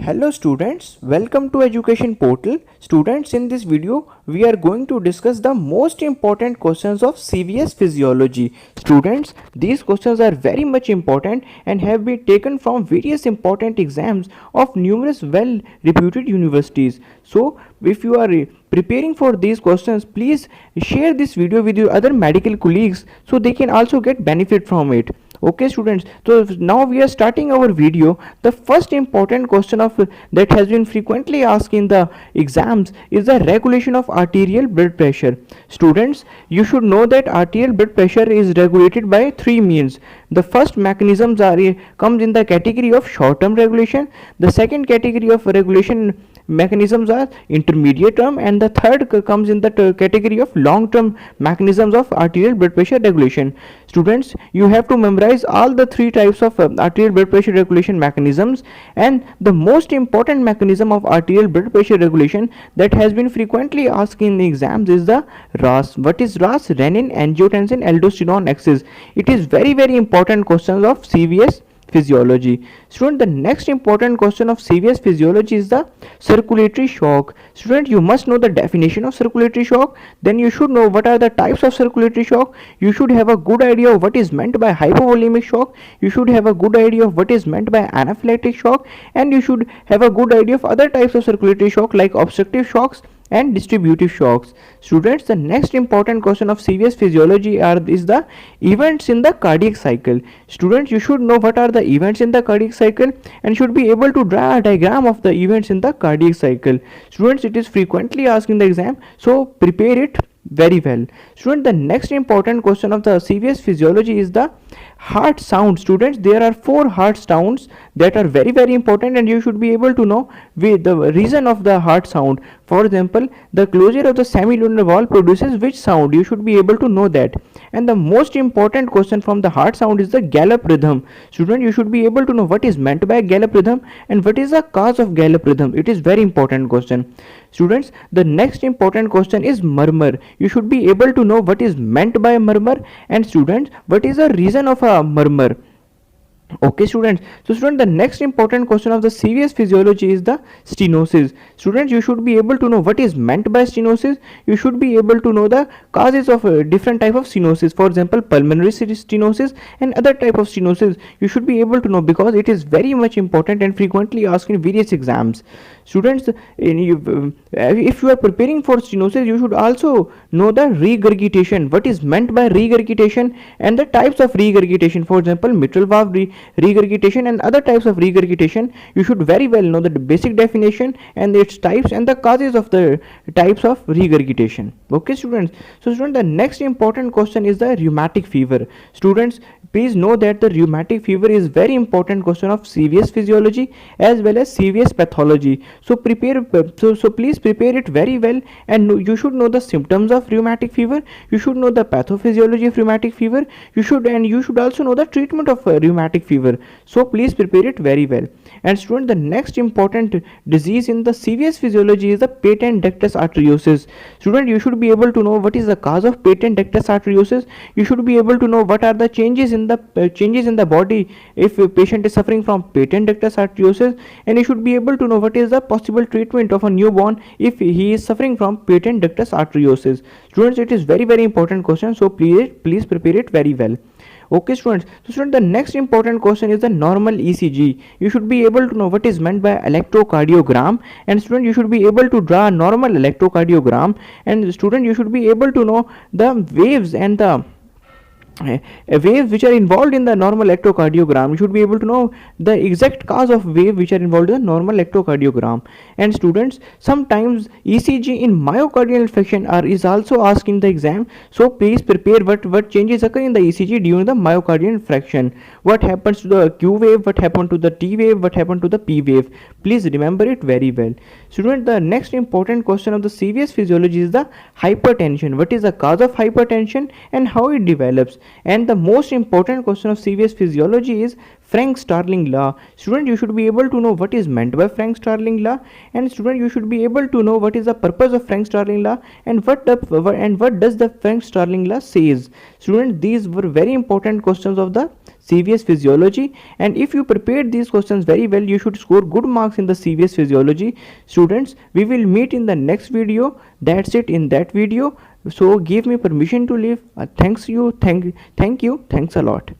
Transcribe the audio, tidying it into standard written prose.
Hello students, welcome to Education Portal. Students, in this video we are going to discuss the most important questions of CVS Physiology. Students, these questions are very much important and have been taken from various important exams of numerous well reputed universities. So if you are preparing for these questions, please share this video with your other medical colleagues so they can also get benefit from it. Okay students, so now we are starting our video. The first important question of that has been frequently asked in the exams is the regulation of arterial blood pressure. Students, you should know that arterial blood pressure is regulated by three means. The first mechanisms comes in the category of short term regulation. The second category of regulation mechanisms are intermediate term, and the third comes in the category of long term mechanisms of arterial blood pressure regulation. Students, you have to memorize all the three types of arterial blood pressure regulation mechanisms, and the most important mechanism of arterial blood pressure regulation that has been frequently asked in the exams is the RAS. What is RAS? Renin angiotensin aldosterone axis. It is very important questions of CVS Physiology. Student, the next important question of CVS Physiology is the circulatory shock. Student, you must know the definition of circulatory shock. Then you should know what are the types of circulatory shock. You should have a good idea of what is meant by hypovolemic shock. You should have a good idea of what is meant by anaphylactic shock, and you should have a good idea of other types of circulatory shock like obstructive shocks and distributive shocks. Students, the next important question of CVS Physiology is the events in the cardiac cycle. Students, you should know what are the events in the cardiac cycle and should be able to draw a diagram of the events in the cardiac cycle. Students, it is frequently asked in the exam, so prepare it very well. Student, the next important question of the CVS Physiology is the heart sound. Students, there are four heart sounds that are very important, and you should be able to know the reason of the heart sound. For example, the closure of the semilunar valve produces which sound? You should be able to know that. And the most important question from the heart sound is the gallop rhythm. Student, you should be able to know what is meant by gallop rhythm and what is the cause of gallop rhythm. It is very important question. Students, the next important question is murmur. You should be able to know what is meant by murmur, and students, what is the reason of a murmur. Okay students, so student, the next important question of the CVS Physiology is the stenosis. Students, you should be able to know what is meant by stenosis. You should be able to know the causes of different type of stenosis. For example, pulmonary stenosis and other type of stenosis. You should be able to know because it is very much important and frequently asked in various exams. Students, if you are preparing for stenosis, you should also know the regurgitation. What is meant by regurgitation and the types of regurgitation. For example, mitral valve regurgitation and other types of regurgitation. You should very well know the basic definition and its types and the causes of the types of regurgitation. Okay students, so students, the next important question is the rheumatic fever. Students, please know that the rheumatic fever is very important question of CVS Physiology as well as CVS Pathology. So prepare, so please prepare it very well, and you should know the symptoms of rheumatic fever. You should know the pathophysiology of rheumatic fever. You should also know the treatment of rheumatic fever. So please prepare it very well. And student, the next important disease in the CVS Physiology is the patent ductus arteriosus. Student, you should be able to know what is the cause of patent ductus arteriosus. You should be able to know what are the changes in the body if a patient is suffering from patent ductus arteriosus, and you should be able to know what is the possible treatment of a newborn if he is suffering from patent ductus arteriosus. Students, it is very important question, so please prepare it very well. Okay students, so students, the next important question is the normal ECG. You should be able to know what is meant by electrocardiogram, and student, you should be able to draw a normal electrocardiogram, and student, you should be able to know the waves and the waves which are involved in the normal electrocardiogram. You should be able to know the exact cause of wave which are involved in the normal electrocardiogram. And students, sometimes ECG in myocardial infarction is also asked in the exam, so please prepare what changes occur in the ECG during the myocardial infarction. What happens to the Q wave, what happened to the T wave, what happened to the P wave. Please remember it very well. Student, the next important question of the CVS Physiology is the hypertension. What is the cause of hypertension and how it develops? And the most important question of CVS Physiology is Frank-Starling law. Student, you should be able to know what is meant by Frank-Starling law, and student, you should be able to know what is the purpose of Frank-Starling law and what does the Frank-Starling law says. Student, these were very important questions of the CVS Physiology, and if you prepared these questions very well, you should score good marks in the CVS Physiology. Students, we will meet in the next video. That's it in that video. So give me permission to leave. Thank you, thanks a lot.